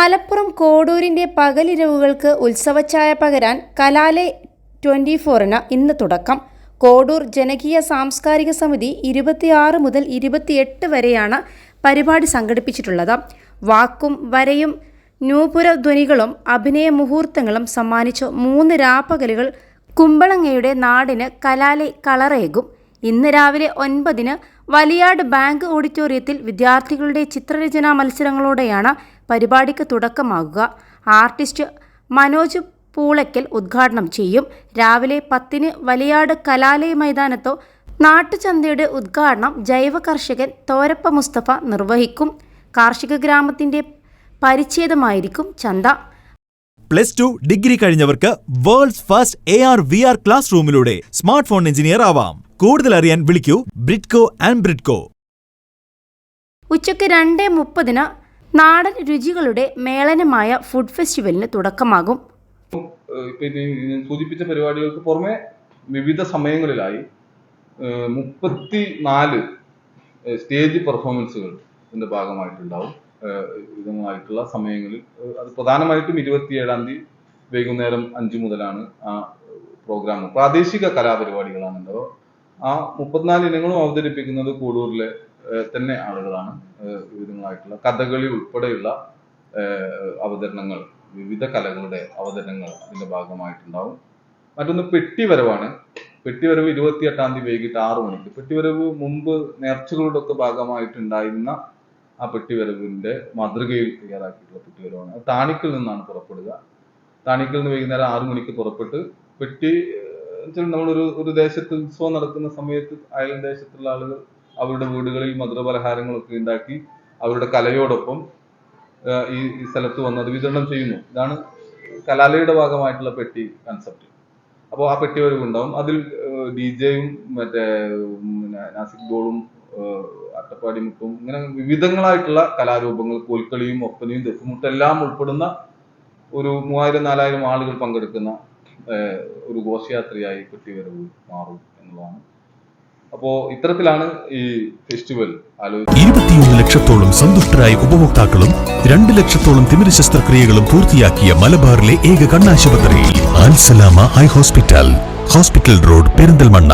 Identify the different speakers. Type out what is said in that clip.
Speaker 1: മലപ്പുറം കോഡൂരിന്റെ പകലിരവുകൾക്ക് ഉത്സവച്ചായ പകരാൻ കലാലയ 24 ഇന്ന് തുടക്കം. കോഡൂർ ജനകീയ സാംസ്കാരിക സമിതി 26 മുതൽ 28 വരെയാണ് പരിപാടി സംഘടിപ്പിച്ചിട്ടുള്ളത്. വാക്കും വരയും നൂപുര ധ്വനികളും അഭിനയ മുഹൂർത്തങ്ങളും സമ്മാനിച്ച 3 രാപ്പകലുകൾ കുമ്പളങ്ങയുടെ നാടിന് കലാലയ കളറേകും. ഇന്ന് രാവിലെ 9 വലിയാട് ബാങ്ക് ഓഡിറ്റോറിയത്തിൽ വിദ്യാർത്ഥികളുടെ ചിത്രരചനാ മത്സരങ്ങളോടെയാണ് പരിപാടിക്ക് തുടക്കമാകുക. ആർട്ടിസ്റ്റ് മനോജ് പൂളയ്ക്കൽ ഉദ്ഘാടനം ചെയ്യും. രാവിലെ 10 വലിയാട് കലാലയ മൈതാനത്തോ നാട്ടുചന്തയുടെ ഉദ്ഘാടനം ജൈവ കർഷകൻ തോരപ്പ മുസ്തഫ നിർവഹിക്കും. കാർഷിക ഗ്രാമത്തിന്റെ പരിച്ഛേദമായിരിക്കും ചന്ത.
Speaker 2: +2 ഡിഗ്രി കഴിഞ്ഞവർക്ക് വേൾഡ്സ് ഫസ്റ്റ് AR/VR ക്ലാസ് റൂമിലൂടെ സ്മാർട്ട് ഫോൺ എഞ്ചിനീയർ ആവാം. കൂടുതൽ അറിയാൻ വിളിക്കൂ ബ്രിഡ്കോ ആൻഡ് ബ്രിഡ്കോ.
Speaker 1: ഉച്ചയ്ക്ക് 2:30 നാടൻ രുചികളുടെ മേളനമായ ഫുഡ് ഫെസ്റ്റിവലിന് തുടക്കമാകും.
Speaker 3: സൂചിപ്പിച്ച പരിപാടികൾക്ക് പുറമെ വിവിധ സമയങ്ങളിലായി 34 സ്റ്റേജ് പെർഫോമൻസുകൾ ഇതിന്റെ ഭാഗമായിട്ടുണ്ടാവും. വിധമായിട്ടുള്ള സമയങ്ങളിൽ അത് പ്രധാനമായിട്ടും 27-ാം തീയതി വൈകുന്നേരം 5 മുതലാണ് ആ പ്രോഗ്രാം. പ്രാദേശിക കലാപരിപാടികളാണ് ഉണ്ടാവുക. ആ 34 ഇനങ്ങളും അവതരിപ്പിക്കുന്നത് കോഡൂരിലെ തന്നെ ആളുകളാണ്. വിവിധങ്ങളായിട്ടുള്ള കഥകളി ഉൾപ്പെടെയുള്ള അവതരണങ്ങൾ, വിവിധ കലകളുടെ അവതരണങ്ങൾ അതിന്റെ ഭാഗമായിട്ടുണ്ടാവും. മറ്റൊന്ന് പെട്ടിവരവാണ്. പെട്ടിവരവ് 28-ാം തീയതി വൈകിട്ട് 6 മണിക്ക്. പെട്ടിവരവ് മുമ്പ് നേർച്ചകളുടെ ഒക്കെ ഭാഗമായിട്ടുണ്ടായിരുന്ന ആ പെട്ടിവരവിന്റെ മാതൃകയിൽ തയ്യാറാക്കിയിട്ടുള്ള പെട്ടിവരവാണ്. താണിക്കിൽ നിന്നാണ് പുറപ്പെടുക. താണിക്കിൽ നിന്ന് വൈകുന്നേരം 6 മണിക്ക് പുറപ്പെട്ട് പെട്ടി നമ്മളൊരു ദേശത്ത് ഉത്സവം നടക്കുന്ന സമയത്ത് അയൽ ദേശത്തുള്ള ആളുകൾ അവരുടെ വീടുകളിൽ മധുരപലഹാരങ്ങളൊക്കെ ഉണ്ടാക്കി അവരുടെ കലയോടൊപ്പം ഈ സ്ഥലത്ത് വന്ന് അത് വിതരണം ചെയ്യുന്നു. ഇതാണ് കലാലയുടെ ഭാഗമായിട്ടുള്ള പെട്ടി കൺസെപ്റ്റ്. അപ്പോൾ ആ പെട്ടി വരവ് ഉണ്ടാവും. അതിൽ DJ-യും മറ്റേ നാസിക് ഡോളും അട്ടപ്പാടിമുട്ടും ഇങ്ങനെ വിവിധങ്ങളായിട്ടുള്ള കലാരൂപങ്ങൾ, കോൽക്കളിയും ഒപ്പനയും ദഫ്മുട്ടെല്ലാം ഉൾപ്പെടുന്ന ഒരു 3000-4000 ആളുകൾ പങ്കെടുക്കുന്ന ഒരു ഘോഷയാത്രയായി പെട്ടിവരവ് മാറും എന്നുള്ളതാണ്. അപ്പോ ഇത്തരത്തിലാണ് ഈ ഫെസ്റ്റിവൽ ആലോചിച്ചത്.
Speaker 4: 21 ലക്ഷത്തോളം സന്തുഷ്ടരായ ഉപഭോക്താക്കളും 2 ലക്ഷത്തോളം തിമിര ശസ്ത്രക്രിയകളും പൂർത്തിയാക്കിയ മലബാറിലെ ഏക കണ്ണാശുപത്രി അൽ സലാമ ഹൈ ഹോസ്പിറ്റൽ റോഡ് പെരിന്തൽമണ്ണ.